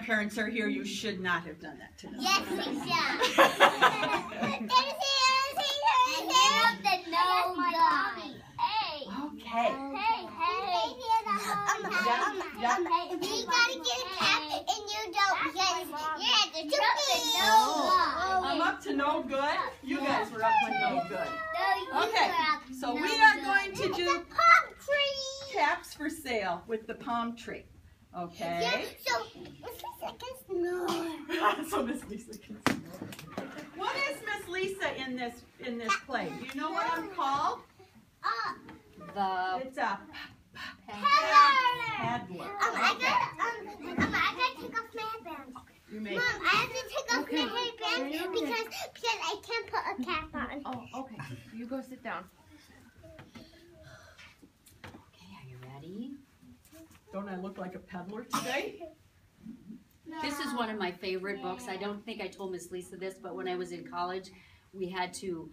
grandparents are here, you should not have done that to them. Yes, we should. The no guy. Hey. Okay. Hey. We gotta get a cap and you don't because you're at the tree. I'm up to no good. You guys were up to no good. Okay, so we are going to do palm tree. caps for sale with the palm tree. Okay. Yeah, so Miss Lisa can snore. So Miss Lisa can snore. What is Miss Lisa in this play? Do you know what I'm called? It's a paddler. I gotta take off my headband. You may. Mom, I have to take off my headband because I can't put a cap on. Oh, okay. You go sit down. Okay, are you ready? Don't I look like a peddler today? This is one of my favorite books. I don't think I told Miss Lisa this, but when I was in college, we had to,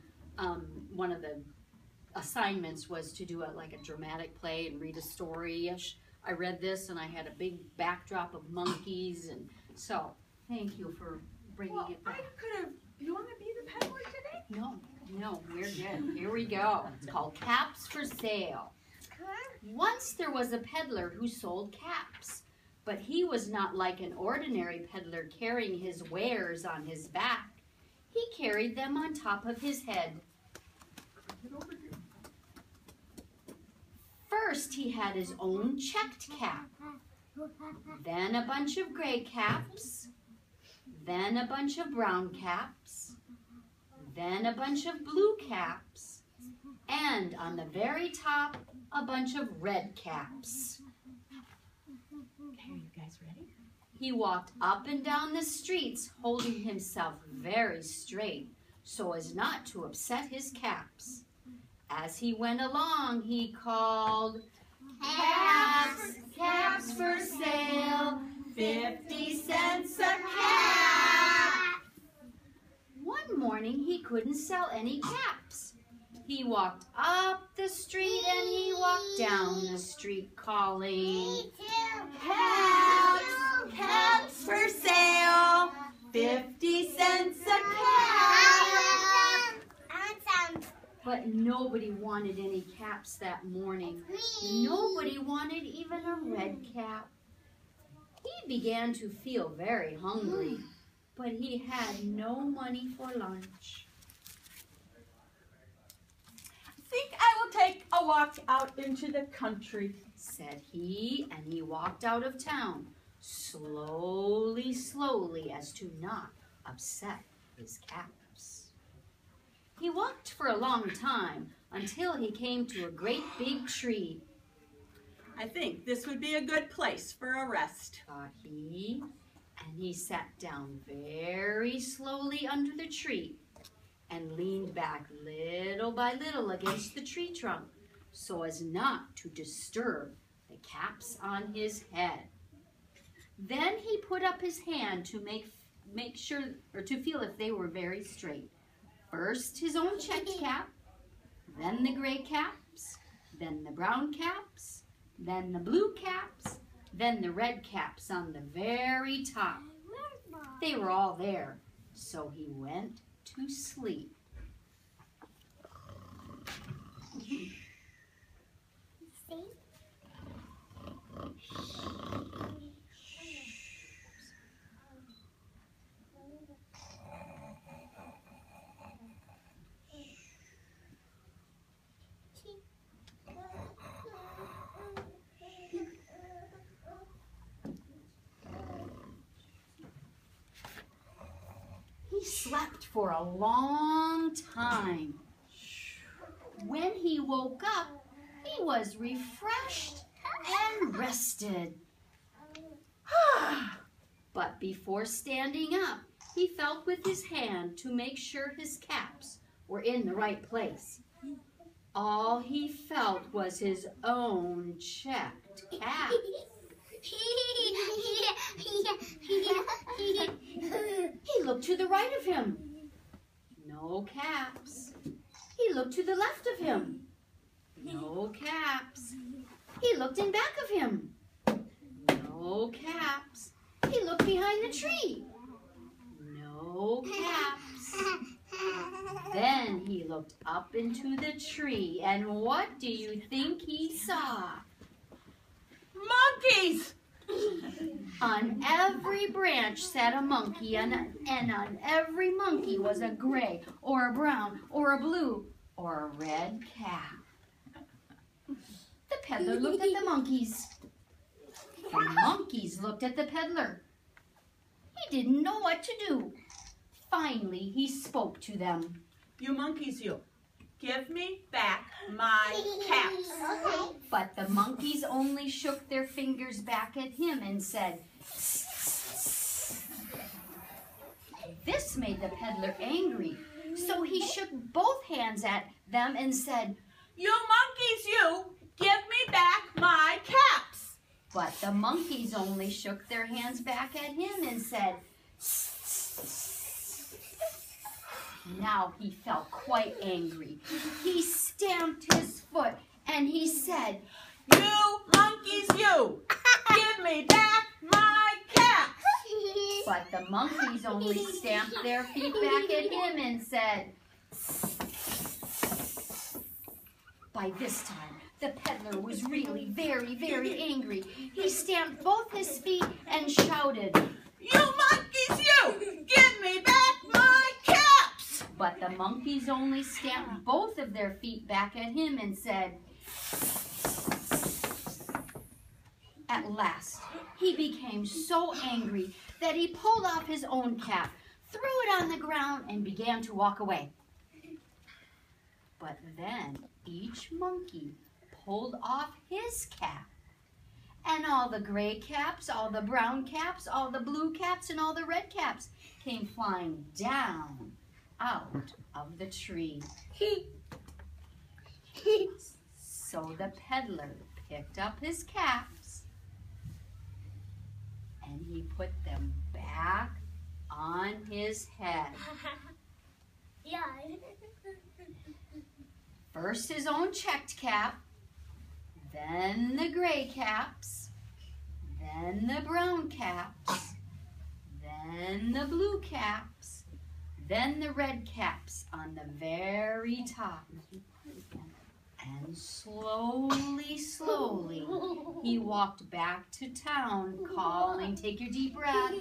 one of the assignments was to do like a dramatic play and read a story-ish. I read this and I had a big backdrop of monkeys, and so thank you for bringing it back. You want to be the peddler today? No, we're good. Here we go. It's called Caps for Sale. Once there was a peddler who sold caps, but he was not like an ordinary peddler carrying his wares on his back. He carried them on top of his head. First, he had his own checked cap, then a bunch of gray caps, then a bunch of brown caps, then a bunch of blue caps, and on the very top, a bunch of red caps. Okay, are you guys ready? He walked up and down the streets, holding himself very straight so as not to upset his caps. As he went along, he called, "Caps, caps for sale, 50 cents a cap." One morning, he couldn't sell any caps. He walked up the street and he walked down the street calling, "Caps, caps for sale, 50 cents a cap." But nobody wanted any caps that morning. Nobody wanted even a red cap. He began to feel very hungry, but he had no money for lunch. I think I will take a walk out into the country, Said he, and he walked out of town, slowly, as to not upset his caps. He walked for a long time until he came to a great big tree. I think this would be a good place for a rest, Thought he, and he sat down very slowly under the tree and leaned back little by little against the tree trunk so as not to disturb the caps on his head. Then he put up his hand to make sure, or to feel if they were very straight. First his own checked cap, then the gray caps, then the brown caps, then the blue caps, then the red caps on the very top. They were all there, so he went to sleep. He slept for a long time. When he woke up, he was refreshed and rested. But before standing up, he felt with his hand to make sure his caps were in the right place. All he felt was his own checked cap. He looked to the right of him. No caps. He looked to the left of him. No caps. He looked in back of him. No caps. He looked behind the tree. No caps. Then he looked up into the tree, and what do you think he saw? Monkeys! On every branch sat a monkey, and on every monkey was a gray, or a brown, or a blue, or a red cap. The peddler looked at the monkeys. The monkeys looked at the peddler. He didn't know what to do. Finally, he spoke to them. You monkeys, you. Give me back my caps. Okay. But the monkeys only shook their fingers back at him and said, This made the peddler angry. So he shook both hands at them and said, You monkeys, you. Give me back my caps. But the monkeys only shook their hands back at him and said, Now he felt quite angry. He stamped his foot and he said, You monkeys, you. Give me back my caps. But the monkeys only stamped their feet back at him and said, By this time, the peddler was really very, very angry. He stamped both his feet and shouted, You monkeys, you. Give me back my caps. But the monkeys only stamped both of their feet back at him and said, At last, he became so angry that he pulled off his own cap, threw it on the ground, and began to walk away. But then each monkey pulled off his cap, and all the gray caps, all the brown caps, all the blue caps, and all the red caps came flying down out of the tree. So the peddler picked up his caps and he put them back on his head. Yeah. First his own checked cap, then the gray caps, then the brown caps, then the blue caps, then the red caps on the very top. And slowly, slowly, he walked back to town calling, take your deep breath.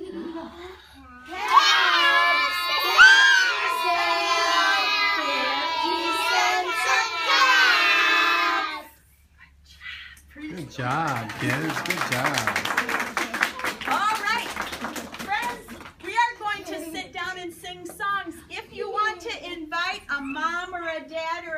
Good job, kids. Good job. All right. Friends, we are going to sit down and sing songs. If you want to invite a mom or a dad or